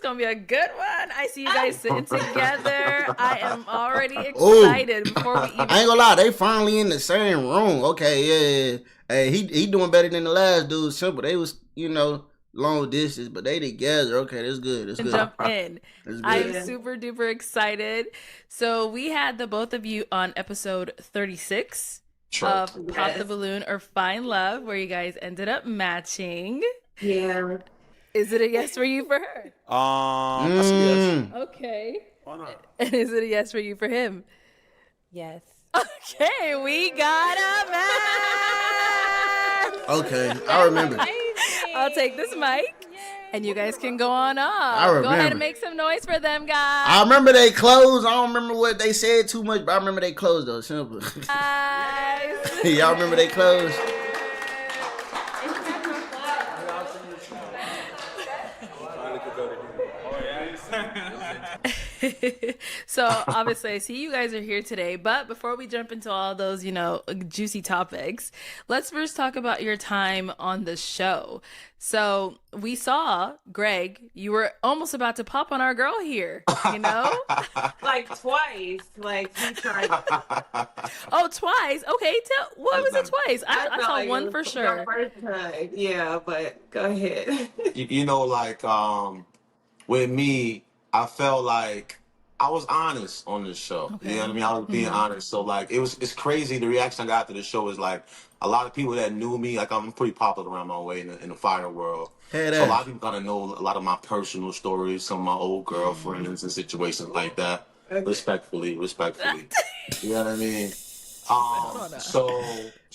gonna be a good one. I see you guys sitting together. I am already Oh, excited before we even. I ain't gonna lie, they finally in the same room. Okay, yeah. Hey, he doing better than the last dude. Simple. They was, long distance, but they together. Okay, that's good. That's good. Jump in. That's I am good. Yeah. super duper excited. So we had the both of you on episode 36 Sure. of Pop the Yes. Balloon or Find Love, where you guys ended up matching. Yeah. Is it a yes for you for her? I see yes. Okay. Why not? And is it a yes for you for him? Yes. Okay, we got a match. Okay, I remember. I'll take this mic, and you guys can go on up. I Go ahead remember. and make some noise for them, I guys. remember they closed. I don't remember what they said too much, but I remember they closed though. Simple. Guys. Y'all remember they closed? So obviously I see you guys are here today, but before we jump into all those juicy topics, let's first talk about your time on the show. So we saw, Greg, you were almost about to pop on our girl here, Like twice. Like he tried. Oh, twice. Okay, what was it twice? I felt saw like it one was for the sure. first time. Yeah, but go ahead. With me, I felt like I was honest on this show. Okay. You know what I mean? I was being honest. So like it's crazy. The reaction I got after the show is like a lot of people that knew me, like I'm pretty popular around my way in the fire world. Head So a lot ass. of people gotta know a lot of my personal stories, some of my old girlfriends and situations like that. Respectfully. You know what I mean? So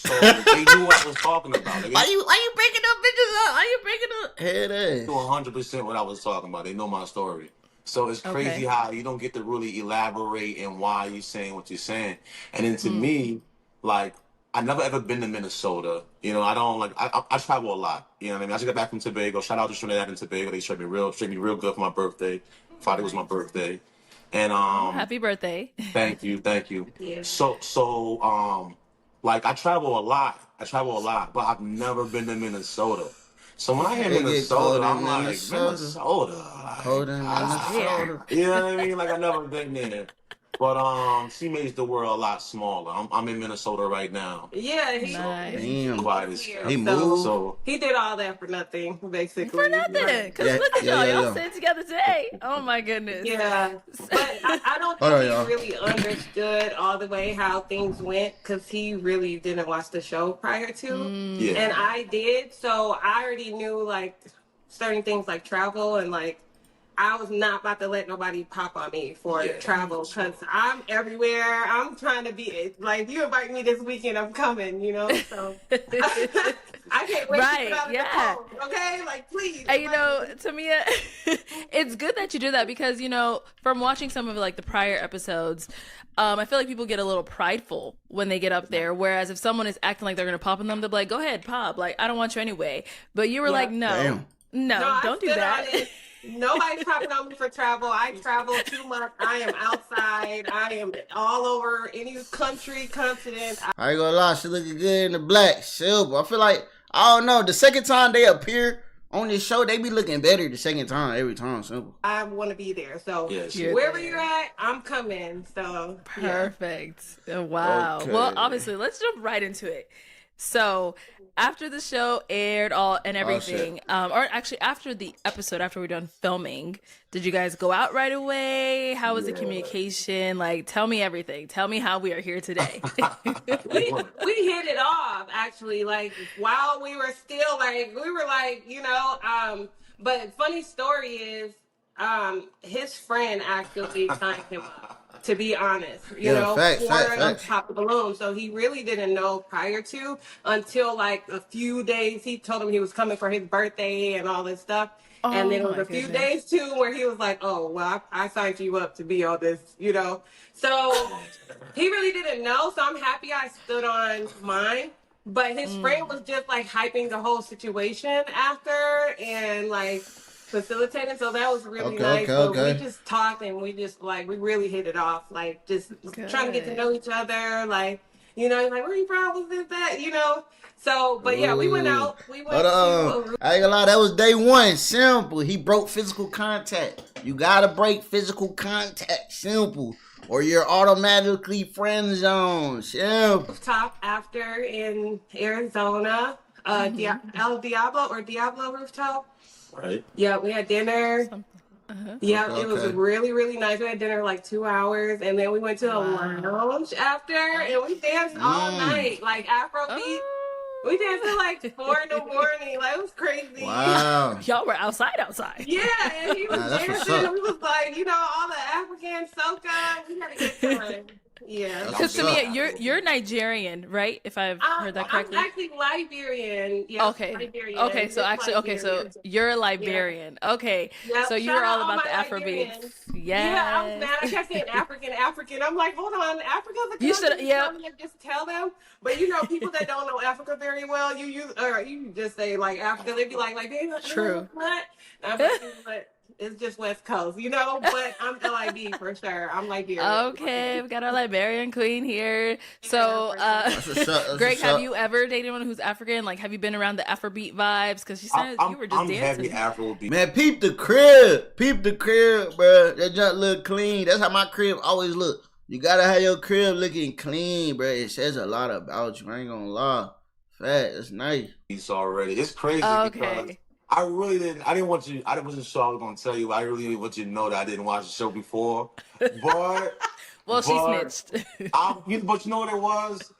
they knew what I was talking about. Like, Why you breaking up bitches up? Why you breaking up? Head they ass. knew 100% what I was talking about. They know my story. So it's crazy Okay. how you don't get to really elaborate and why you're saying what you're saying. And then to me, like, I never ever been to Minnesota. I don't like. I travel a lot. You know what I mean? I just got back from Tobago. Shout out to Trinidad and Tobago. They treated me real good for my birthday. Friday was my birthday, and Happy birthday. thank you. Yeah. Like I travel a lot. But I've never been to Minnesota. So when I hear They get Minnesota, cold I'm in like, Minnesota. Minnesota. Cold in Minnesota. You know what I mean? Like I never been there. But she makes the world a lot smaller. I'm in Minnesota right now. Yeah, he Nice. Damn. Quiet as here. hell. He So moved. So he did all that for nothing, basically. For nothing. Because Yeah, look at yeah, y'all. yeah, Y'all yeah. sitting together today. Oh my goodness. Yeah, but I don't Hold think on, he y'all. really understood all the way how things went because he really didn't watch the show prior to, yeah. and I did. So I already knew like certain things like travel and like I was not about to let nobody pop on me for Yeah. travel because I'm everywhere. I'm trying to be like you invite me this weekend, I'm coming. So I can't wait Right, to get out of yeah. the cold. Okay, like please. And Tamia, it's good that you do that because, from watching some of like the prior episodes, I feel like people get a little prideful when they get up there. Whereas if someone is acting like they're going to pop on them, they'll be like, go ahead, pop. Like, I don't want you anyway. But you were like, no, Damn. no, I don't do stood that. on it. Nobody's popping on me for travel. I travel too much. I am outside. I am all over any country, continent. I ain't gonna lie, she looking good in the black, silver. I feel like, I don't know, the second time they appear on this show, they be looking better the second time, every time, simple. I want to be there. So Yeah, You're wherever there. you're at, I'm coming. So yeah. Perfect. Wow. Okay. Well, obviously, let's jump right into it. So, after the show aired all and everything, or actually after the episode, after we're done filming, did you guys go out right away? How was the communication? Like, tell me everything. Tell me how we are here today. we hit it off actually. Like while we were still but funny story is his friend actually signed him up. To be honest, Facts. Pop the Balloon. So he really didn't know prior to until like a few days. He told him he was coming for his birthday and all this stuff. And then it was my a few goodness. days too where he was like, "Oh, well, I signed you up to be on this," So he really didn't know. So I'm happy I stood on mine. But his friend was just like hyping the whole situation after and like facilitating. So that was really nice. But Okay. we just talked and we just we really hit it off. Like just trying to get to know each other. Like You know, he's like, where you from? What's this, that? You know. So, but yeah, we went Ooh. out. We went Hold to on. I ain't gonna lie, that was day one. Simple. He broke physical contact. You gotta break physical contact. Simple. Or you're automatically friend zone. Simple. rooftop after in Arizona. El Diablo rooftop. Right. Yeah, we had dinner. Yeah, Okay, it was okay. really, really nice. We had dinner like 2 hours, and then we went to a Wow. lounge after, and we danced all night, like Afrobeat. We danced till like 4 in the morning. Like, it was crazy. Wow. Y'all were outside. Yeah, and he was Nah, that's what's dancing, up. and we was like, you know, all the African soca. We had a good time. Yeah. That's Because what's to up. me, you're Nigerian, right? If I've heard that correctly. I'm actually Liberian. Yeah, Okay. Liberian. Okay. So Just actually, okay. So Liberian. you're a Liberian. Okay. Yep. So you Shout were out all about my the Afrobeats. Liberians. Yes. Yeah, I was mad. I kept saying African. I'm like, hold on, Africa's a country. You should- yeah. Just tell them. But you know, people that don't know Africa very well, you just say like Africa. They be like, baby, True. what? And I'm like, but it's just West Coast, you know. But I'm LIB for sure. I'm Liberian. Okay, we got our Liberian queen here. So, That's what's up. That's Greg, what's have up. you ever dated anyone who's African? Like, have you been around the Afrobeat vibes? Because you said you were just I'm dancing. heavy Afrobeat. Man, peep the crib, bro. That junk look clean. That's how my crib always look. You gotta have your crib looking clean, bro. It says a lot about you. I ain't gonna lie. Fat, that's nice. Already. It's crazy because Okay. I wasn't sure I was gonna tell you. I really didn't want you to know that I didn't watch the show before. But Well, she but snitched. but you know what it was?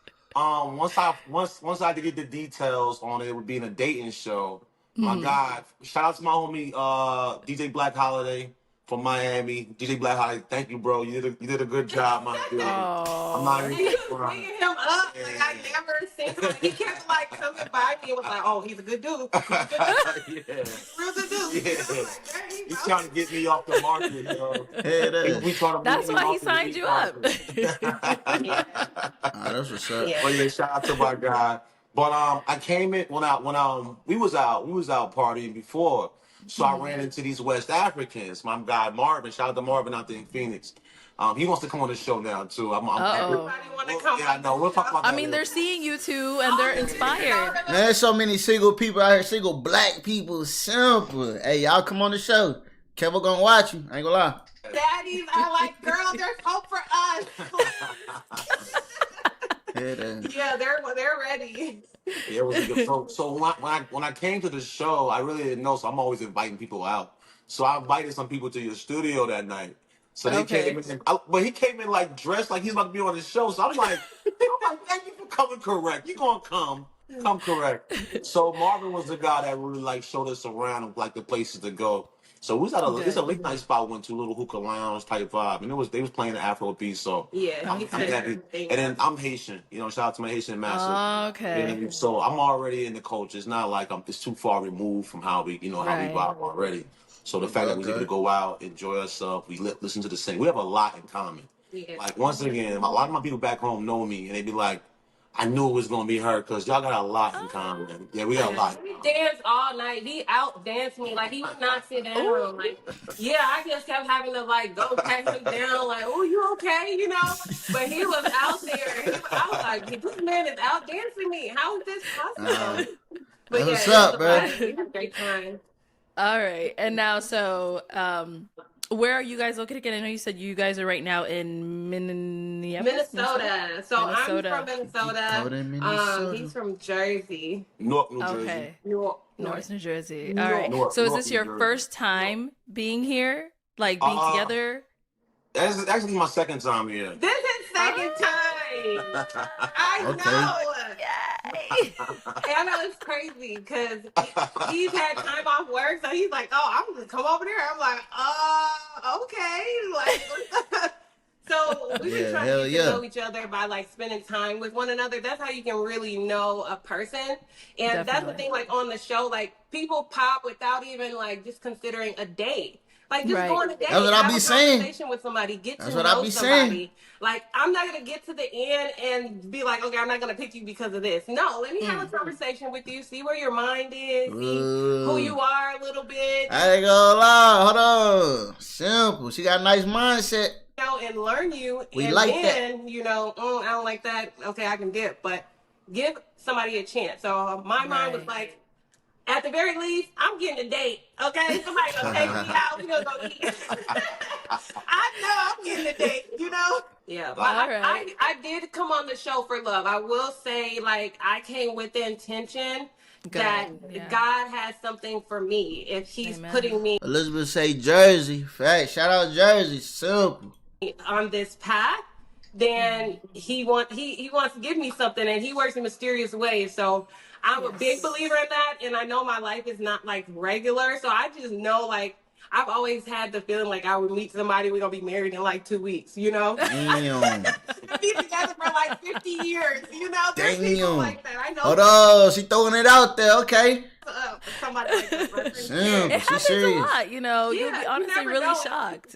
Once I did get the details on it would being a dating show. My Mhm. God, shout out to my homie DJ Black Holiday from Miami. DJ Black Holiday, thank you, bro. You did a good job, my dude. I'm not Oh. He even was front. bringing him up like I never seen him. He kept like coming by me and was like, "Oh, he's a good dude. Yeah. Real good dude." Yeah. And I'm like, "Dang, He's bro." trying to get me off the market, yo. Hey, that. We trying to That's move me why he off the signed meat you up. market. That's what's up. Yeah. But yeah, shout out to my guy. But I came in when we was out partying before. So I ran into these West Africans. My guy Marvin, shout out to Marvin out there in Phoenix. He wants to come on the show now too. Uh-oh. Everybody want to come. Yeah, I know. We'll talk about I that mean, later. they're seeing you too, and they're inspired. Man, there's so many single people out here, single black people. Simple. Hey, y'all come on the show. Kevin gonna watch you. I ain't gonna lie. Daddies are like, girl, there's hope for us. Hey, that. Yeah, they're ready. Yeah, it was a good. So when I came to the show, I really didn't know. So I'm always inviting people out. So I invited some people to your studio that night. So they Okay. came in, but he came in like dressed like he's about to be on the show. So I'm like, thank you for coming correct. You gonna come correct. So Marvin was the guy that really like showed us around like the places to go. So we was at it's a Good. late night spot, went to a little hookah lounge type vibe, and they was playing the Afro beat. So Yeah, he Okay. said happy. everything. And then I'm Haitian, shout out to my Haitian master. Okay. So I'm already in the culture. It's not like it's too far removed from how we, how we Right. vibe already. So the fact that we Okay. able to go out, enjoy ourselves, we listen to the same. We have a lot in common. Yeah. Like once again, a lot of my people back home know me, and they be like, "I knew it was gonna be her because y'all got a lot in common." Yeah, we got a lot. He danced all night. He out danced me. Like, he would not sit down. Like, yeah, I just kept having to like go pat him down. Like, oh, you okay? You know. But he was out there. I was like, this man is out dancing me. How is this possible? But That's yeah, what's it was up, a bro. vibe. We had a great time. All right. And now, so, where are you guys located again? I know you said you guys are right now in Minneapolis, Minnesota. So Minnesota. I'm from Minnesota. Dakota, Minnesota. He's from Jersey. Newark, New Jersey. Okay. New York. North New Jersey. Newark. All right. Newark, So is Newark, this New your Jersey. first time being here? Like being together? That's actually my second time here. This is second time. I Okay. know. Yay! And I know it's crazy because he's had time off work, so he's like, "Oh, I'm gonna come over there." I'm like, okay." Like, so we've been Yeah, trying hell to get yeah. to know each other by like spending time with one another. That's how you can really know a person. And that's the Definitely. thing. Like on the show, like people pop without even like just considering a date. Like just Right. go on a date. That's what I have be a saying. conversation with somebody. Get That's to what I know be somebody. saying. Like, I'm not going to get to the end and be like, okay, I'm not going to pick you because of this. No, let me have a conversation with you, see where your mind is, see who you are a little bit. I ain't gonna lie. Hold on. Simple. She got a nice mindset. know, and learn you. We and like then, you know, I don't like that. Okay, I can dip, but give somebody a chance. So my mind was Right. like, at the very least, I'm getting a date. Okay, somebody gonna take me out. We gonna go eat. I know I'm getting a date. You know. Yeah, but All right. I did come on the show for love. I will say, like, I came with the intention that yeah. God has something for me. If He's Amen. putting me Elizabeth say Jersey. Fact. Shout out Jersey. Simple. on this path, then he wants to give me something, and He works in mysterious ways. So I'm a big believer in that, and I know my life is not like regular. So I just know, like, I've always had the feeling like I would meet somebody, we're gonna be married in like 2 weeks, you know? Damn. Be together for like 50 years, you know? There's people Damn. like that. I know Hold on. She throwing it out there. Okay. somebody like that. but- Damn. It She happens serious. a lot, you know. You'll Yeah, be you honestly never really know. shocked.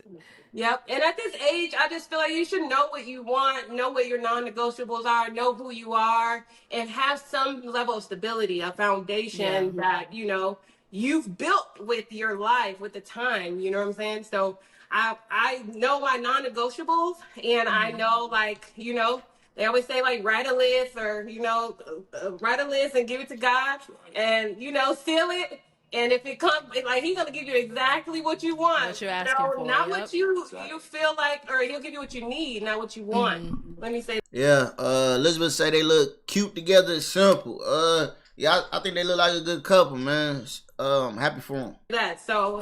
Yep. And at this age, I just feel like you should know what you want, know what your non-negotiables are, know who you are, and have some level of stability, a foundation that, you know, you've built with your life, with the time, you know what I'm saying? So I know my non-negotiables, and I know, like, you know, they always say, like, write a list, or, you know, write a list and give it to God, and, you know, seal it. And if it comes, like, He's gonna give you exactly what you want. What you're asking for, not yep. what you feel like, or He'll give you what you need, not what you want. Let me say Yeah. Elizabeth say they look cute together. It's simple. Yeah, I think they look like a good couple, man. I'm happy for them. that. So,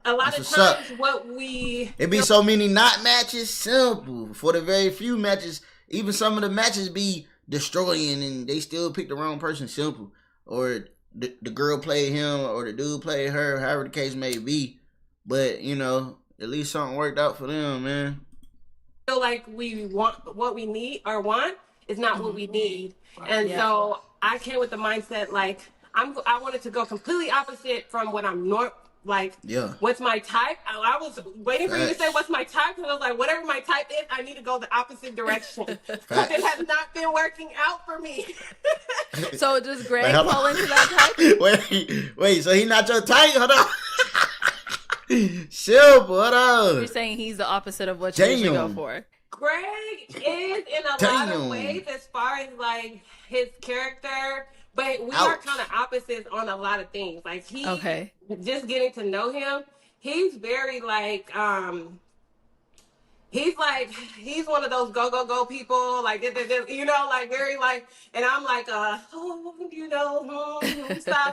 a lot That's of what's up. times what we It be so many not matches. Simple. For the very few matches, even some of the matches be destroying, and they still pick the wrong person. Simple. Or the girl played him, or the dude played her. However the case may be. But you know, at least something worked out for them, man. feel like we want what we need or want is not what we need. And so I came with the mindset like I wanted to go completely opposite from what I'm like. Yeah. What's my type? I was waiting for you to say Facts. what's my type, because I was like, whatever my type is, I need to go the opposite direction. Because it has not been working out for me. So does Greg Wait, hold on. fall into that type? wait, so he not your type? Hold on. Simple, hold on. You're saying he's the opposite of what you usually go Damn. for. Greg is in a lot Damn. of ways as far as like his character, but we are Ouch. kind of opposites on a lot of things. Like he, Okay. just getting to know him, he's very like he's one of those go people, like you know, like very like, and I'm like style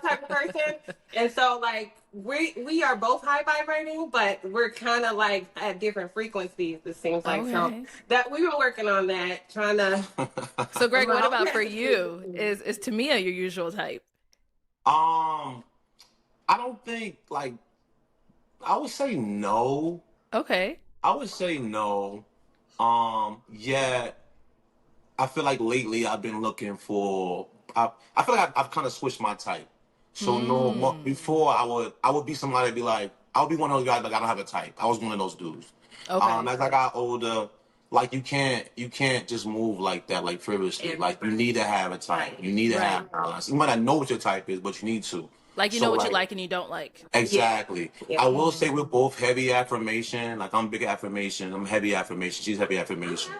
type of person, and so like we are both high vibrating, but we're kind of like at different frequencies. It seems like Okay. so that we've been working on that, trying to. So Greg, what Well, about for you? Is Tamia your usual type? I don't think like I would say no. Okay. I would say no. Yeah, I feel like lately I've been looking for. I feel like I've kind of switched my type. So no, before I would be somebody be like I would be one of those guys like I don't have a type. I was one of those dudes. Okay. As I got older, like you can't just move like that, like frivolously. Like you need to have a type. You need to have balance. You might not know what your type is, but you need to. Like you So, know what like- you like and you don't like. Exactly. Yeah. I will say we're both heavy affirmation. Like I'm big affirmation. I'm heavy affirmation. She's heavy affirmation.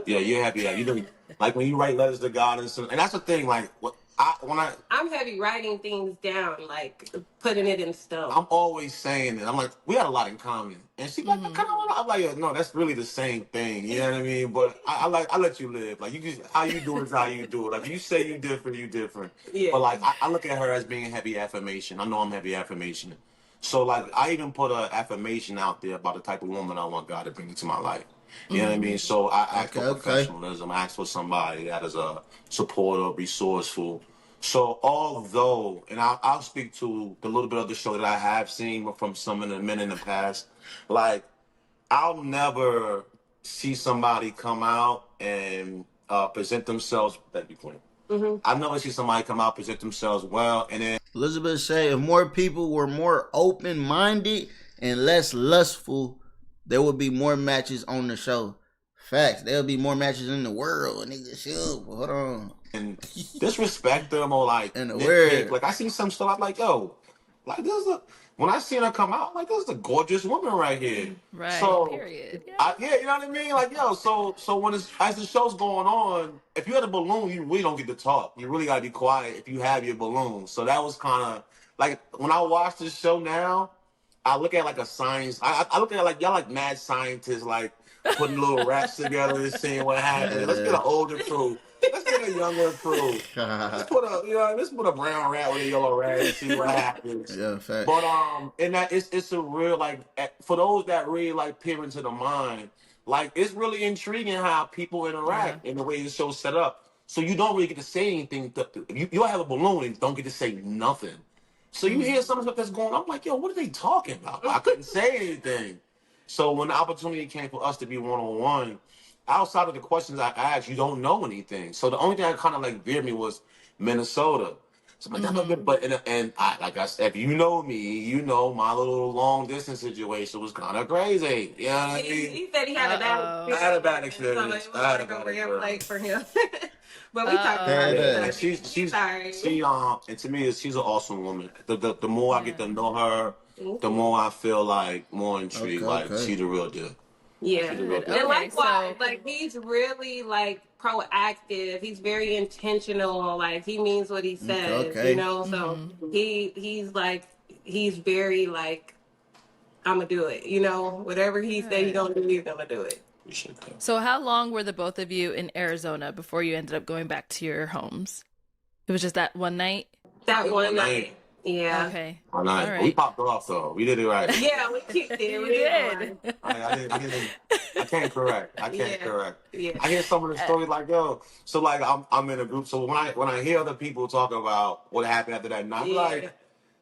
Yeah, you're heavy. You know, like when you write letters to God and that's the thing. Like I'm heavy writing things down, like putting it in stone. I'm always saying that. I'm like, we had a lot in common. And she's like, I'm like, no, that's really the same thing. You know what I mean? But I let you live. Like, you just, how you do it is how you do it. Like, you say you different, you different. Yeah. But, like, I look at her as being heavy affirmation. I know I'm heavy affirmation. So, like, I even put an affirmation out there about the type of woman I want God to bring into my life. You know what I mean? So, I ask for Okay. professionalism. I ask for somebody that is a supporter, resourceful. So although, and I'll speak to the little bit of the show that I have seen from some of the men in the past, like I'll never see somebody come out and present themselves. That'd be funny. I'll never see somebody come out, present themselves well, and then Elizabeth say if more people were more open-minded and less lustful, there would be more matches on the show. Facts. There'll be more matches in the world. Nigga, shit. Hold on. disrespect them or like In the nitpick. word. Like I see some stuff, I'm like, yo, like when I seen her come out, I'm like, this is a gorgeous woman right here. Right. So, Period. Yeah. yeah, you know what I mean? Like, yo, so when it's as the show's going on, if you had a balloon, you really don't get to talk. You really gotta be quiet if you have your balloon. So that was kind of like when I watch this show now, I look at like a science. I look at it like y'all like mad scientists, like putting little raps together and seeing what happens. Let's get an older crew. Let's get a younger crew. Let's put a brown rat with a yellow rat and see what happens. Yeah, fact. But and that it's a real like for those that really like peer into the mind, like it's really intriguing how people interact and the way the show's set up. So you don't really get to say anything. You'll have a balloon and don't get to say nothing. So you hear some stuff that's going on. I'm like, yo, what are they talking about? I couldn't say anything. So when the opportunity came for us to be one-on-one, outside of the questions I asked, you don't know anything. So the only thing that kind of like veered me was Minnesota. So I'm like, that's not good. But and I, like I said, if you know me, you know my little long distance situation was kind of crazy. You know what I mean? He said he had a bad experience. I had a bad So experience. it was I had a like bad a real experience. plate for him. But we talked about Yeah, it. She's sorry. and to me she's an awesome woman. The more I get to know her, the more I feel like more intrigued. Okay, Like okay. she's the real deal. Yeah. She's the real deal. And Okay, likewise, so- like he's really like proactive. He's very intentional. Like he means what he says. Okay. You know, so he's very like, I'm gonna do it. You know, whatever he said he's gonna do, he's gonna do it. Appreciate that. So how long were the both of you in Arizona before you ended up going back to your homes? It was just that one night? That one One night. night. Yeah. Okay. All right. All right. We popped off though. We did it right. Yeah, we kicked it. You We did. did. I can't correct. I can't Yeah. correct. Yeah. I hear some of the stories like, yo, so like I'm in a group. So when I hear other people talk about what happened after that night, I'm like,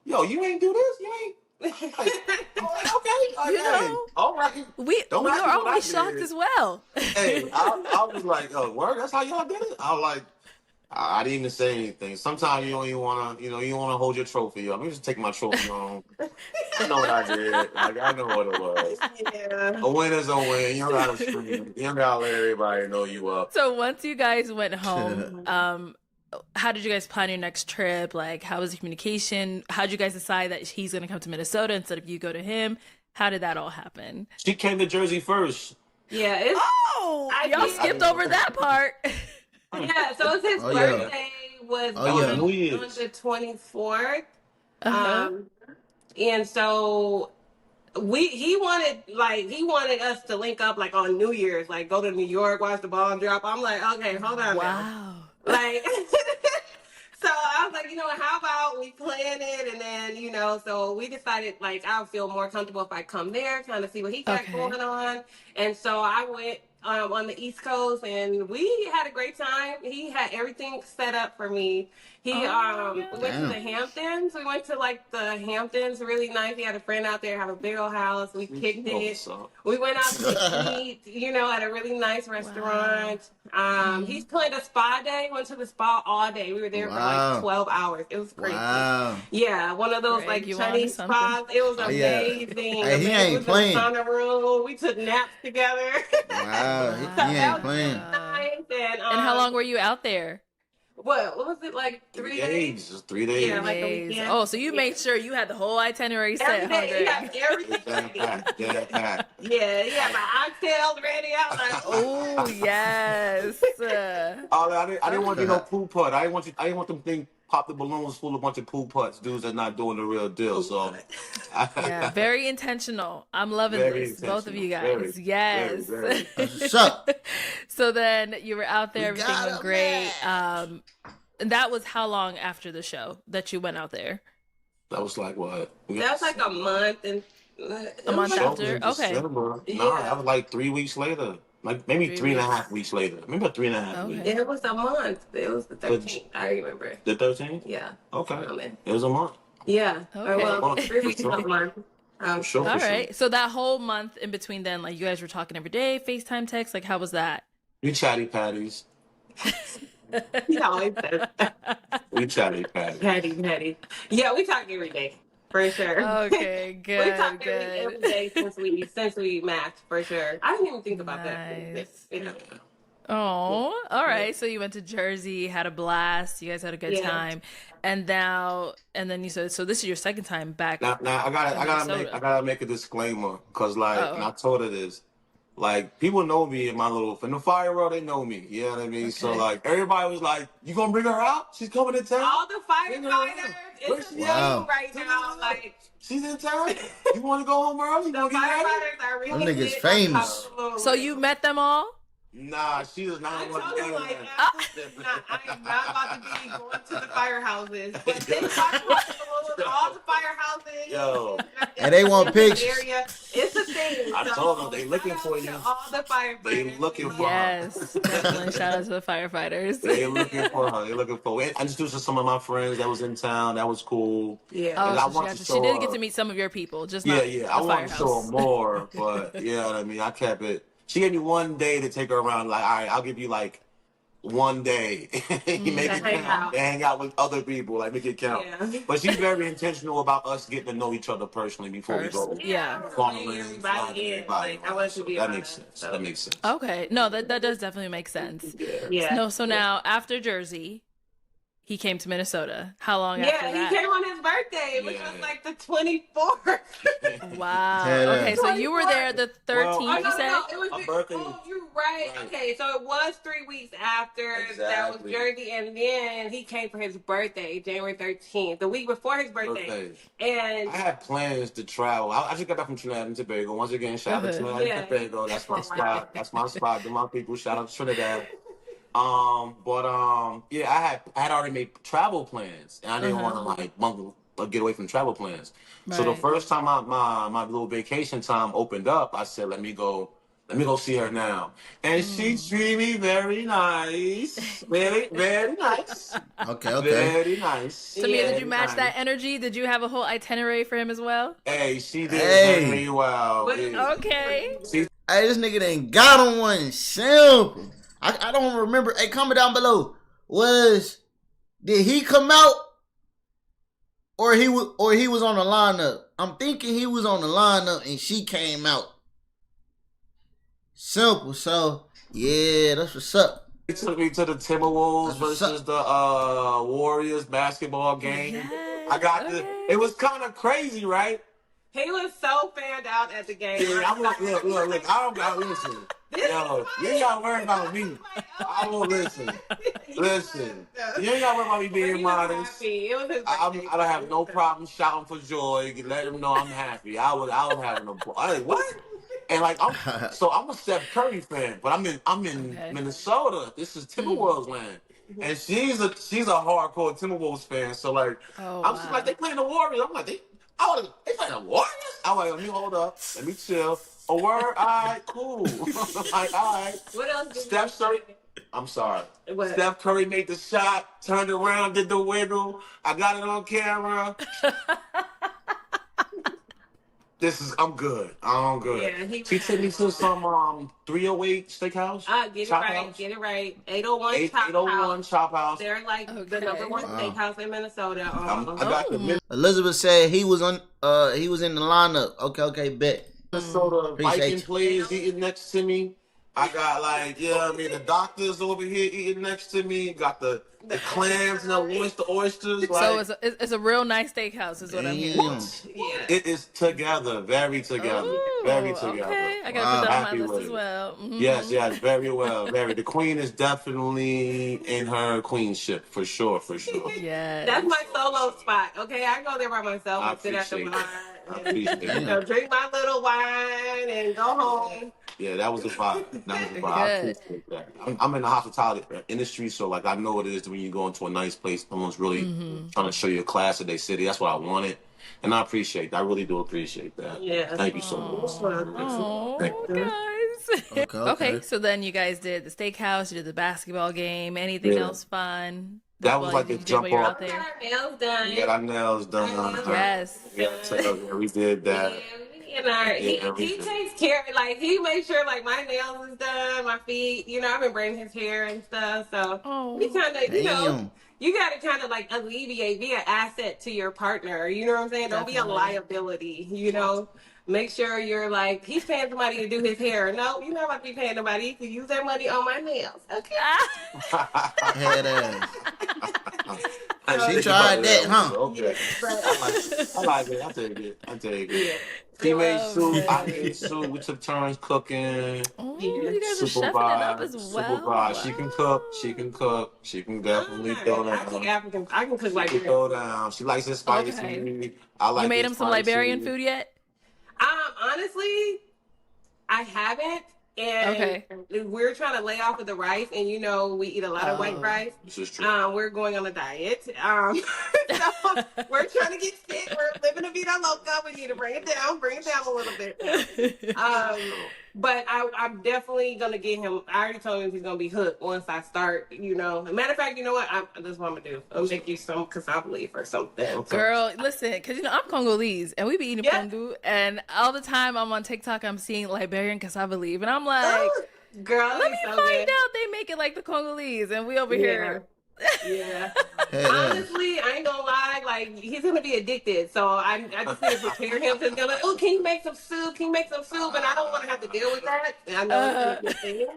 yo, you ain't do this, you ain't. Like, okay, You know? all right. We Don't were ask me what I always did. shocked as well. Hey, I was like, oh, word, that's how y'all did it. I was like, I didn't even say anything. Sometimes you don't even wanna, you don't wanna hold your trophy up. Let me just take my trophy home. I know what I did. Like I know what it was. Yeah. A win is a win. You don't gotta scream. You don't gotta let everybody know you up. So once you guys went home, how did you guys plan your next trip? Like, how was the communication? How did you guys decide that he's going to come to Minnesota instead of you go to him? How did that all happen? She came to Jersey first. Yeah, it's Oh, I y'all did. skipped over that part. yeah. So it's his Oh, yeah. birthday was Oh, yeah. on New Year's. the 24th. Uh-huh. And so he wanted us to link up like on New Year's, like go to New York, watch the ball drop. I'm like, okay, hold on now. Wow. Like so I was like, you know what, how about we plan it, and then, you know, so we decided like I would feel more comfortable if I come there, kind of see what he got Okay. going on. And so I went on the East Coast, and we had a great time. He had everything set up for me. He we went to Damn. the Hamptons. We went to like the Hamptons, really nice. He had a friend out there, have a big old house. We kicked Oh, it. so- We went out to eat, you know, at a really nice restaurant. He's planned a spa day. Went to the spa all day. We were there for Wow. like 12 hours. It was crazy. Wow. Yeah, one of those Greg, like you Chinese wanted spas. It was Oh, yeah. amazing. Hey, he ain't was in playing. the sauna room. We took naps together. Wow. He That ain't was playing. nice. And And how long were you out there? What was it, like 3 days? Just 3 days. Yeah, like a Days. weekend. Oh, so you made sure you had the whole itinerary Every set, huh, day, he Greg? had everything. Yeah. Yeah, he had my oxtails ready. I was like, Oh, yes. I didn't want to do no poo putt. I didn't want them thing pop the balloons full of a bunch of poo putts. Dudes that not doing the real deal. So Yeah, very intentional. I'm loving Very this. Both of you intentional. guys. Very, Yes. very. That's what's up. So then you were out there, We everything got went a great. match. And that was how long after the show that you went out there? that was like what? that was like a month and A month Show after? was Okay. December. Yeah. Nah, that was like 3 weeks later. Like maybe 3 three and a weeks. half weeks later. Remember 3.5 Okay. weeks? It was a month. It was the 13th. I remember. The 13th? Yeah. Okay. Amen. It was a month. Yeah. Okay. Or, well, Well, 3 weeks, not a month. For sure. All for sure. right. So that whole month in between then, like you guys were talking every day, FaceTime text, like how was that? We chatty patties. He always says We chatty patties. Patty. Yeah, we talk every day. For sure. Okay, We good, talk every good. day since we matched, for sure. I didn't even think about that. Nice. You know. Oh, all right. So you went to Jersey, had a blast. You guys had a good Yeah. time, and then you said, so this is your second time back Now in I Minnesota. gotta make a disclaimer because like, and Oh, I told her this. Like people know me in my little in the fire world, they know me. You know what I mean? So okay. like everybody was like, "You gonna bring her out? She's coming to town. All the Bring her out. firefighters, Where's it's a she thing at? Wow. right Bring her now. out. Like She's in town. You want to go home early? You the want to get ready?" firefighters are Them really niggas lit on top famous. of the moon. So you met them all? Nah, she does I not want told to him do like Ah, absolutely not. I am not about to be going to the firehouses. But they talk about the balloons, all the firehouses. Yo. And they want in the pictures. area. It's a thing. I So, told them they looking shout for out you. to all the firefighters. They looking for her. yes, definitely. Shout out to the firefighters. They looking for her. They looking for. I introduced her to some of my friends that was in town. That was cool. Yeah. Oh, And I so want to she show did get her. to meet some of your people, just Yeah, not yeah. I the want to show her firehouse. more, but you know what I mean. I kept it. She gave me one day to take her around. Like, all right, I'll give you like one day. You make To it hang count. out. And hang out with other people. Like, make it count. Yeah. But she's very intentional about us getting to know each other personally before we First, go. yeah. Farming, Bring flying everybody in. everybody. Like, I want to be That around makes it, sense. so. That makes sense. Okay, no, that does definitely make sense. Yeah. Yeah. No, so now after Jersey, he came to Minnesota. How long after Yeah, that? he came on his birthday, which Yeah. was like the 24th. Wow. Head up. Okay, so you were there the 13th, Well, you said? It was My birthday Oh, was- you're right. Right. Okay, so it was 3 weeks after that was Exactly. Jersey, and then he came for his birthday, January 13th, the week before his birthday. Okay. And I had plans to travel. I just got back from Trinidad and Tobago. Once again, shout out to Trinidad Yeah. and Tobago. That's my spot. That's my spot. To my people, shout out to Trinidad. Yeah, I had already made travel plans, and I didn't want to get away from travel plans. So the Right. first time my little vacation time opened up, I said, let me go see her now, and she treated me very nice, very very nice, Okay, okay. very nice. Tamia, did very you match nice. that energy? Did you have a whole itinerary for him as well? Hey, she did Hey. very well. But- Yeah. Okay. See, Hey, this nigga done got on one simple. I don't remember. Hey, comment down below. Did he come out or he was on the lineup? I'm thinking he was on the lineup and she came out. Simple. So yeah, that's what's up. he took me to the Timberwolves That's what's versus the Warriors basketball game. Yes, I got okay. It was kind of crazy, right? he was so fanned out at the game. Yeah, I'm like, look. I don't got listen. Yo, you ain't gotta worry about me. I won't listen. Listen, you ain't gotta worry about me being modest. Happy. It was his I birthday. don't have no problem shouting for joy. Let him know I'm happy. I was having a what? And like I'm a Steph Curry fan, but I'm in Okay. Minnesota. This is Timberwolves land, and she's a hardcore Timberwolves fan. So like Oh, I'm just wow. like they playing the Warriors. I'm like they playing the Warriors. I'm like, let me hold up, let me chill. A word, all right, cool. I'm like, all right. What else did Steph Curry. I'm sorry. What? Steph Curry made the shot, turned around, did the wiggle. I got it on camera. I'm good. I'm good. Yeah, he She took me to some 308 steakhouse. Get it Chop right. House. Get it right. 801 8- Chop 801 House. Chop House. They're like the Okay. number one Wow. steakhouse in Minnesota. I got the Oh. Elizabeth said he was in the lineup. Okay, bet. Minnesota Appreciate Viking you. players eating next to me. I got like, the doctors over here eating next to me. Got the clams and the oysters. Like, So it's a real nice steakhouse, is what I'm hearing. Damn. Yeah. it is together, very together, Ooh, very together. okay, I gotta Wow. put that on Happy my list with as it. well. Mhm. Yes, very well, very. The queen is definitely in her queenship for sure. Yes. That's my solo spot. Okay, I go there by myself I and sit at the appreciate bar. I appreciate You it. know, drink my little wine and go home. Yeah, that was the vibe. I Good. appreciate that. I'm in the hospitality industry, so like I know what it is when you go into a nice place. Someone's really trying to show you a class of their city. That's what I wanted, and I appreciate that. I really do appreciate that. Yeah. Thank you so much. Oh, Thank you. guys. Okay. So then you guys did the steakhouse, you did the basketball game. Anything Yeah. else fun? That was like you the did jump while you're off. out We got there? our nails done. We got our nails done. Yes. Yeah, we did that. Yeah, And he everything. takes care, like he makes sure like my nails is done, my feet. You know, I've been braiding his hair and stuff. So we Oh. kind of, you know, Damn. you got to kind of like alleviate, be an asset to your partner. You know what I'm saying? Don't be a Definitely. liability. You know, make sure you're like he's paying somebody to do his hair. No, you're not about to be paying nobody. You can use that money on my nails. Okay. Head ass. I didn't She think tried about that, huh? Okay. But, I like it. I take it. I take it. yeah. He made Oh, soup. I man. made soup. We took turns cooking. Oh, you guys are chefing it up Supervised. as well. Supervised. She can cook. She can cook. She can definitely throw I cook down. African. I can cook She like can throw down. She likes it spicy. Okay. I like You made it him some spicy. Liberian food yet? Honestly, I haven't. And Okay. we're trying to lay off of the rice, and you know we eat a lot of white Oh. rice. This is true. We're going on a diet. So we're trying to get fit. We're living a vida loca. We need to bring it down a little bit. But I'm definitely gonna get him. I already told him he's gonna be hooked once I start. You know, matter of fact, you know what? This is what I'm gonna do. I'll make you some cassava leaf or something. Okay. Girl, listen, because you know I'm Congolese and we be eating Yeah. pondu, and all the time I'm on TikTok, I'm seeing Liberian cassava leaf, and I'm like, Oh, girl, let me so find good. out they make it like the Congolese, and we over here. Yeah. Head ass. Honestly, I ain't gonna lie. Like he's gonna be addicted, so I just need to prepare him. Cause he's gonna, oh, can you make some soup? Can you make some soup? And I don't want to have to deal with that. And I know it's gonna be a thing.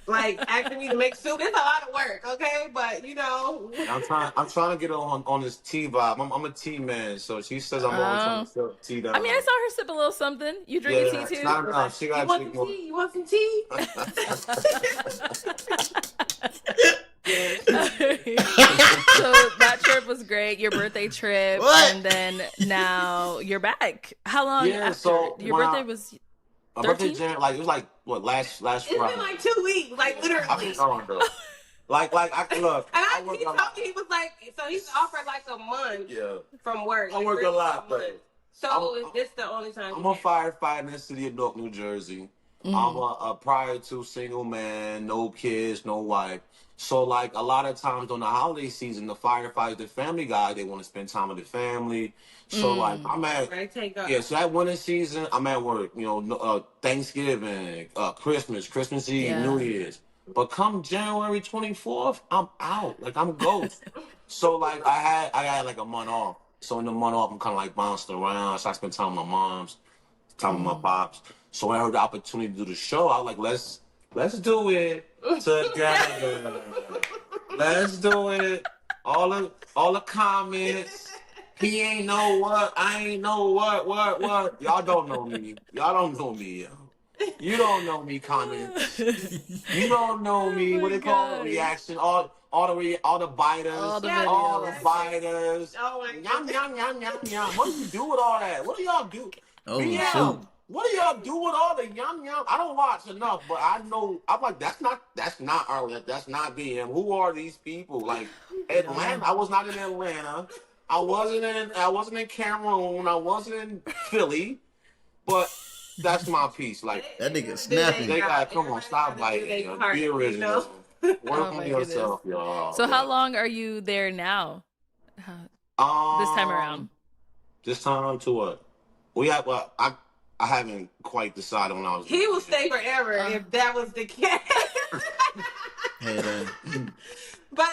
Like asking me to make soup, it's a lot of work. Okay, but you know, I'm trying to get her on this tea vibe. I'm a tea man, so she says I'm always trying to sell tea down. I mean, I saw her sip a little something. You drinking tea it's too? not enough. She you got want to some tea? You want some tea? So that trip was great, your birthday trip, What? and then now you're back. How long Yeah, after? so Your when birthday was My birthday 13? jam, like it was like what last It's Friday. been like 2 weeks, like literally. I've been gone though. Like I look. And I he work a told lot. me he was like, so he's offered like a month Yeah, from work. I like, work a really lot, month. but So I'm- this the only time. I'm a firefighter in the city of Newark, New Jersey. I'm a prior to single man, no kids, no wife. So like a lot of times during the holiday season, the firefighters, the family guys, they want to spend time with the family. So like I'm at Right, take off. yeah, so that winter season, I'm at work. You know, Thanksgiving, Christmas Eve, Yeah. New Year's. But come January 24th, I'm out. Like I'm ghost. So like I had like a month off. So in the month off, I'm kind of like bouncing around. So I spent time with my moms, time with my pops. So when I heard the opportunity to do the show, I was like, let's do it together. Let's do it. All the comments. He ain't know what. I ain't know what. Y'all don't know me. Y'all don't know me. Yo. You don't know me, comments. You don't know me. Oh What my they call God. reaction? All the biters. All the All the videos. biters. Oh my Yum yum yum yum yum. What do you do with all that? What do y'all do? Oh, BM, shoot. what do y'all do with all the yum yum? I don't watch enough, but I know. I'm like, that's not Arlette. That's not BM. Who are these people? Like Atlanta. I was not in Atlanta. I wasn't in Cameroon. I wasn't in Philly. But that's my piece. Like That nigga Do snapping. they got. Come on, Everybody stop gotta do biting. their Yo. part, Be you original. know? Work Oh on my yourself, y'all. So how long are you there now? This time around? This time to what? I haven't quite decided when I was. He will stay forever if that was the case. Head ass. But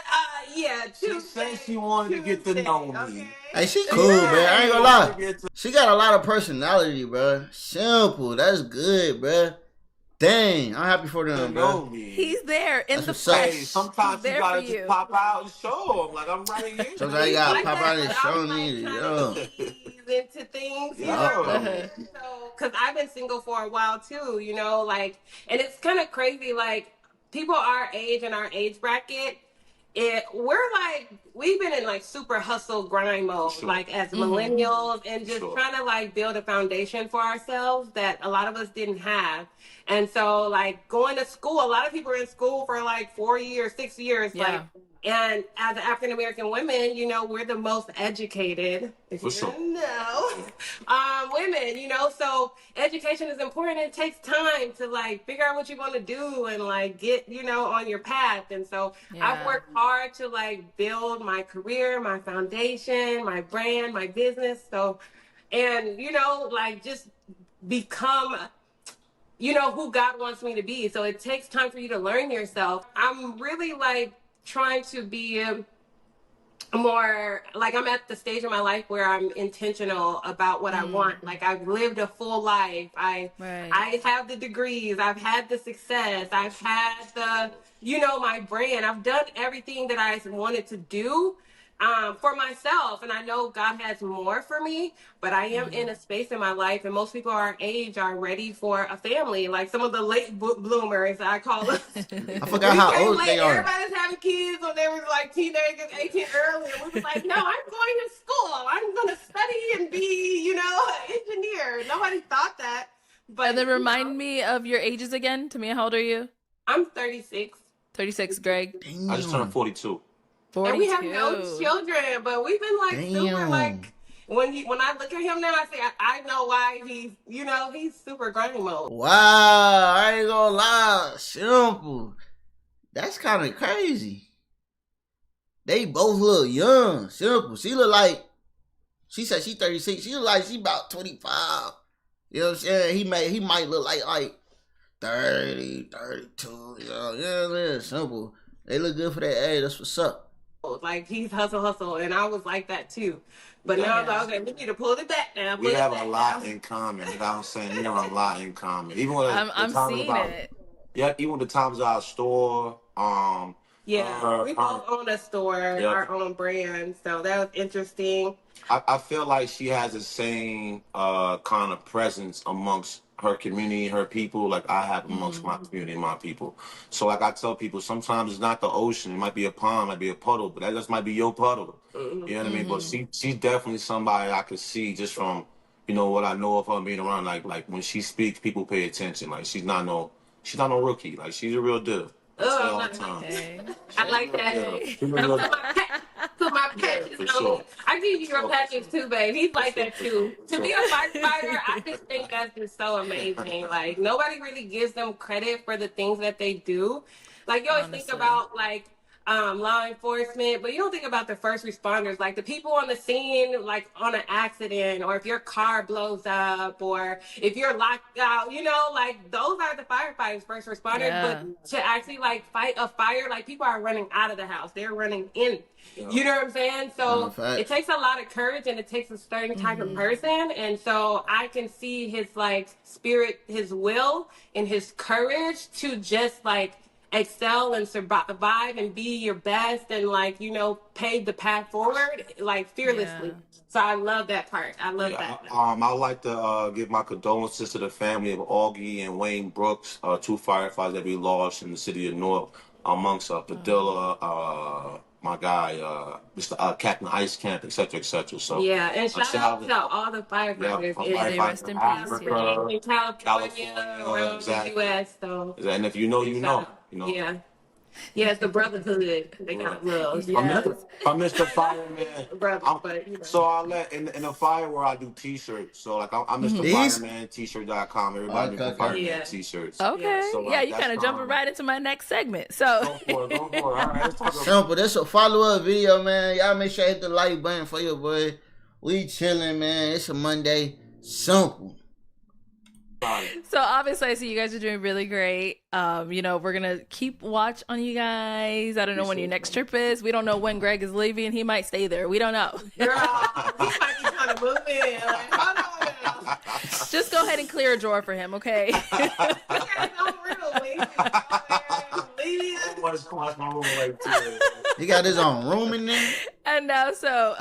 yeah, She Tuesday. said she wanted to get to know me. Okay. Hey, she cool, man. I ain't gonna lie. Get to- She got a lot of personality, bro. Simple. That's good, bro. Dang, I'm happy for them, know bro. me. He's there in That's the what's up. flesh. Hey, sometimes He's you there gotta for just you. pop out and show him. Like I'm right here. Sometimes you gotta Like pop that, out and but show I was, me, like, yo. trying to ease into things, you Yeah. know. Uh-huh. So, because I've been single for a while too, you know, like, and it's kind of crazy, like, people our age and our age bracket, we've been in like super hustle grind mode, Sure. like as millennials, and just Sure. trying to like build a foundation for ourselves that a lot of us didn't have. And so, like, going to school, a lot of people are in school for like 4 years, 6 years, Yeah. like. And as African American women, you know, we're the most educated, if For you sure. didn't know, women, you know, so education is important. It takes time to like figure out what you want to do and like get, you know, on your path. And so Yeah. I've worked hard to like build my career, my foundation, my brand, my business. So, and, you know, like just become, you know, who God wants me to be. So it takes time for you to learn yourself. I'm really like trying to be more like, I'm at the stage of my life where I'm intentional about what I want. Like, I've lived a full life. I have the degrees, I've had the success, I've had the, you know, my brand. I've done everything that I wanted to do for myself, and I know God has more for me, but I am in a space in my life, and most people our age are ready for a family. Like some of the late bloomers, I call them. I forgot how old they are. Everybody's having kids when they were like teenagers, 18 early, and we was like, no, I'm going to school. I'm going to study and be, you know, an engineer. Nobody thought that. But And then remind me of your ages again. Tamia, how old are you? I'm 36. 36, Greg. Damn. I just turned 42. 42. And we have no children, but we've been like super like, when I look at him now, I say I know why he's, you know, he's super grind mode. Wow, I ain't gonna lie. Simple. That's kind of crazy. They both look young. Simple. She look like, she said she 36. She look like she about 25. You know what I'm saying? He might look like 30, 32. You know what I'm saying? Simple. They look good for that age. That's what's up. Like, he's hustle, and I was like that too. But now I'm like, okay, we need to pull it back now. We have a lot in common. You know what I'm saying? We have a lot in common. Even when I'm seeing it. Yeah, even the times at our store. Yeah, we both own a store, our own brand, so that was interesting. I feel like she has the same kind of presence amongst her community, her people, like I have amongst my community and my people. So like I tell people, sometimes it's not the ocean, it might be a pond, it might be a puddle, but that just might be your puddle. You know what I mean? But she's definitely somebody I could see just from, you know, what I know of her being around. Like when she speaks, people pay attention. Like she's not no rookie. Like she's a real deal. Oh, I like that. Put my patches on. I give you your patches too, babe. He's like that too. To be a firefighter, I just think that's just so amazing. Like, nobody really gives them credit for the things that they do. Like, you always think about like law enforcement, but you don't think about the first responders, like the people on the scene, like on an accident, or if your car blows up, or if you're locked out, you know, like those are the firefighters, first responders. But to actually like fight a fire, like people are running out of the house, they're running in. You know what I'm saying? So it takes a lot of courage, and it takes a certain type of person. And so I can see his like spirit, his will, and his courage to just like excel and survive and be your best, and like, you know, pave the path forward like fearlessly. So I love that part. I love that. I like to give my condolences to the family of Augie and Wayne Brooks, two firefighters that we lost in the city of Newark, amongst Padilla, my guy, Mr. Captain Ice Camp, etc., etc. So and shout out to all the firefighters they rest in peace. in California, around the U.S. So, and if you know, you know. You know? Yeah, it's the brotherhood. They got love. I'm Mr. Fireman. Brother, So I let in the fire where I do t-shirts. So like I'm Mr. Fireman t-shirt.com. Everybody do Fireman t-shirts. Okay. So, you kind of jumping right into my next segment. So go for it. All right, let's talk about Simple. That's a follow-up video, man. Y'all make sure you hit the like button for your boy. We chilling, man. It's a Monday. Simple. So obviously I see you guys are doing really great. You know, we're gonna keep watch on you guys. I don't know when your next trip is. We don't know when Greg is leaving. He might stay there. We don't know. Girl, he might be trying to move in. Like, hold on now. Just go ahead and clear a drawer for him, okay? He got his own room in there. And now, so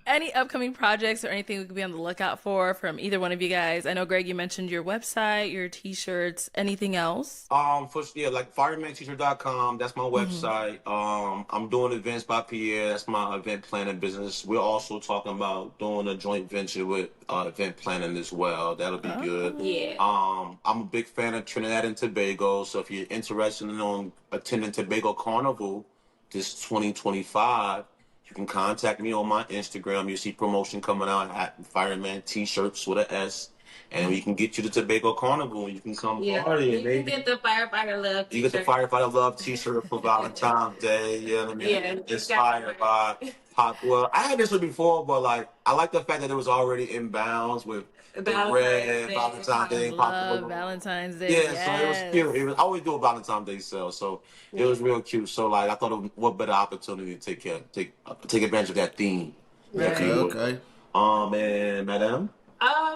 any upcoming projects or anything we could be on the lookout for from either one of you guys? I know, Greg, you mentioned your website, your t-shirts. Anything else? Like fireman-t-shirt.com. That's my website. I'm doing events by Pierre. That's my event planning business. We're also talking about doing a joint venture with event planning as well. That'll be good. Yeah. I'm a big fan of Trinidad and Tobago. So if you're interested in attending Tobago Carnival this 2025, you can contact me on my Instagram. You see promotion coming out at Fireman T-shirts with an S. And we can get you to Tobago Carnival. You can come party. You can get the Firefighter Love t-shirt. You get the Firefighter Love t-shirt for Valentine's Day. You know what I mean? Yeah. Inspired by Pop. Well, I had this one before, but like I like the fact that it was already in bounds with the red Valentine's Day popped Love up. Valentine's Day. Yeah, so it was cute. I always do a Valentine's Day sale, so it was real cute. So like, I thought, what better opportunity to take advantage of that theme? Right. If you would. Okay. And Madam.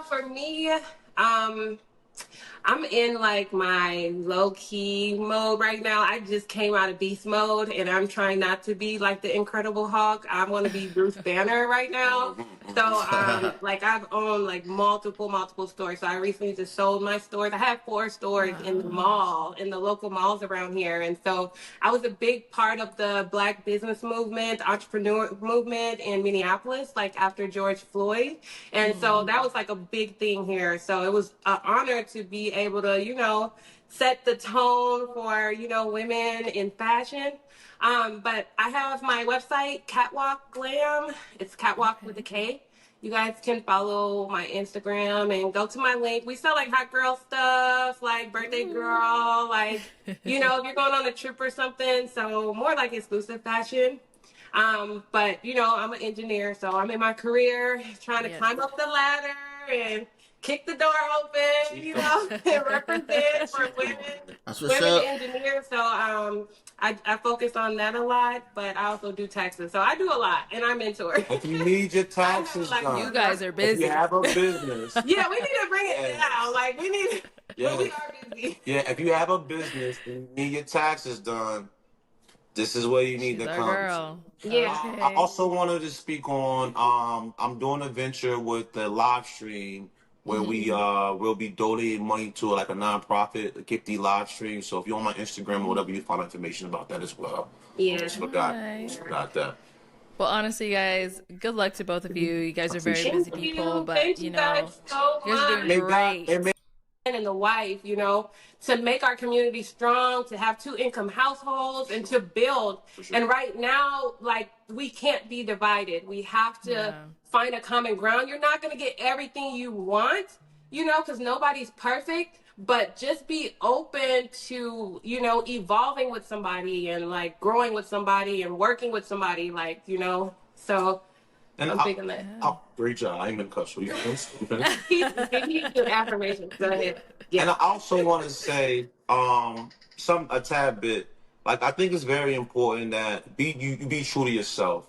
For me, I'm in like my low key mode right now. I just came out of beast mode and I'm trying not to be like the Incredible Hulk. I want to be Bruce Banner right now. So like I've owned like multiple stores. So I recently just sold my stores. I have 4 stores in the mall, in the local malls around here. And so I was a big part of the Black business movement, entrepreneur movement in Minneapolis, like after George Floyd. And so that was like a big thing here. So it was an honor to be able to, you know, set the tone for, you know, women in fashion. But I have my website, Catwalk Glam. It's Catwalk with a K. You guys can follow my Instagram and go to my link. We sell like hot girl stuff, like birthday girl, like, you know, if you're going on a trip or something. So more like exclusive fashion. But you know, I'm an engineer, so I'm in my career trying to climb up the ladder and kick the door open, you know, and represent for women, That's what's women up. engineers. So I focus on that a lot, but I also do taxes. So I do a lot, and I mentor. If you need your taxes like, done, You guys are if busy. you have a business, Yeah, we need to bring it Yes. down. Like we need, Yeah. we are busy. yeah, if you have a business and you need your taxes done, this is where you need She's to our come. girl. Yeah. Okay. I also wanted to speak on I'm doing a venture with the live stream where we will be donating money to like a nonprofit, a Gifty live stream. So if you're on my Instagram or whatever, you find information about that as well. Yeah. Just forgot Nice. that. Well, honestly, guys, good luck to both of you. You guys are very Thank busy you. people, but Thank you you know, guys so you guys are much. doing great. And the wife, you know, to make our community strong, to have 2-income households and to build. sure. And right now, like, we can't be divided. We have to Yeah. find a common ground. You're not going to get everything you want, you know, because nobody's perfect, but just be open to, you know, evolving with somebody and like growing with somebody and working with somebody, like, you know, so And I'm thinking that. great job. I ain't gonna cuss you. Okay? He's doing affirmations. Go ahead. Yeah. And I also want to say a tad bit. Like I think it's very important that you be true to yourself.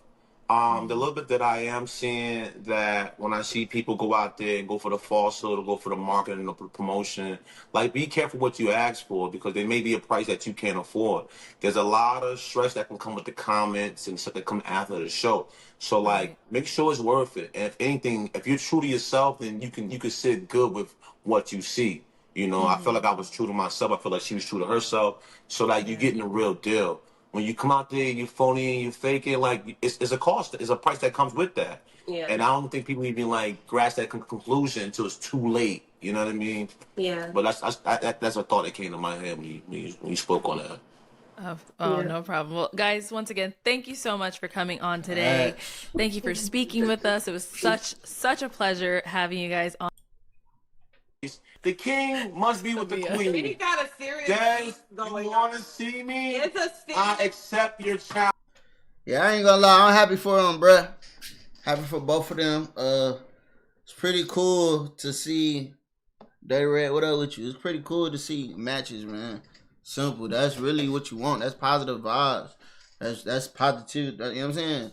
The little bit that I am seeing that when I see people go out there and go for the falsehood or go for the marketing or promotion, like be careful what you ask for because there may be a price that you can't afford. There's a lot of stress that can come with the comments and stuff that come after the show. So like make sure it's worth it. And if anything, if you're true to yourself, then you can sit good with what you see. You know, I feel like I was true to myself. I feel like she was true to herself. So like you're getting the real deal. When you come out there, you phony and you fake it, like it's a cost, it's a price that comes with that. Yeah. And I don't think people even like grasp that conclusion until it's too late. You know what I mean? Yeah. But that's a thought that came to my head when you spoke on that. No problem. Well, guys, once again, thank you so much for coming on today. Thank you for speaking with us. It was such a pleasure having you guys on. The king must be with the We queen. got a serious Guys, piece you going want on. to see me? It's a I serious. accept your challenge. Yeah, I ain't gonna lie. I'm happy for them, bruh. Happy for both of them. It's pretty cool to see. Day Red, what up with you? It's pretty cool to see matches, man. Simple. That's really what you want. That's positive vibes. That's positive. You know what I'm saying?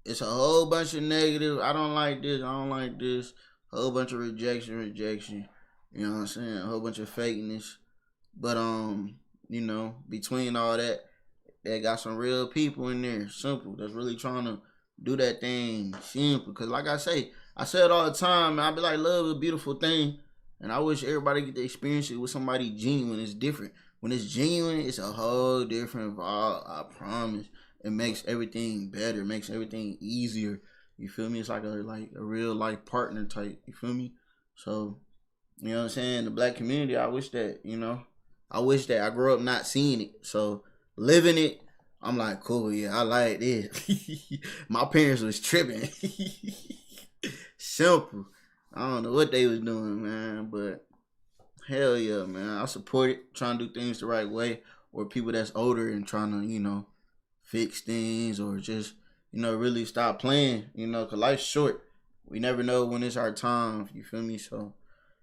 It's a whole bunch of negative. I don't like this. I don't like this. Whole bunch of rejection. You know what I'm saying? A whole bunch of fakeness. But you know, between all that, they got some real people in there. Simple. That's really trying to do that thing simple. Cause like I say it all the time. Man, I be like, love is a beautiful thing, and I wish everybody get to experience it with somebody genuine. It's different. When it's genuine, it's a whole different vibe. I promise. It makes everything better. It makes everything easier. You feel me? It's like a real life partner type. You feel me? So, you know what I'm saying? The black community, I wish that, you know. I wish that I grew up not seeing it. So, living it, I'm like, cool, yeah, I like this. My parents was tripping. Simple. I don't know what they was doing, man. But, hell yeah, man. I support it. Trying to do things the right way. Or people that's older and trying to, you know, fix things or just, you know, really stop playing, you know, because life's short. we never know when it's our time. You feel me? So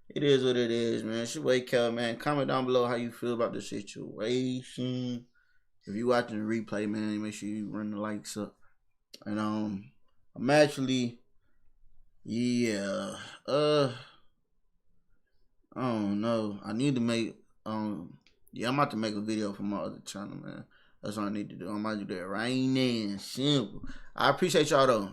it is what it is, man. It's your boy Kel, man. Comment down below how you feel about the situation. If you watching the replay, man, make sure you run the likes up. And I'm actually, yeah, I don't know. I need to make yeah, I'm about to make a video for my other channel, man. That's what I need to do. I'm about to do that right now. Simple. I appreciate y'all though.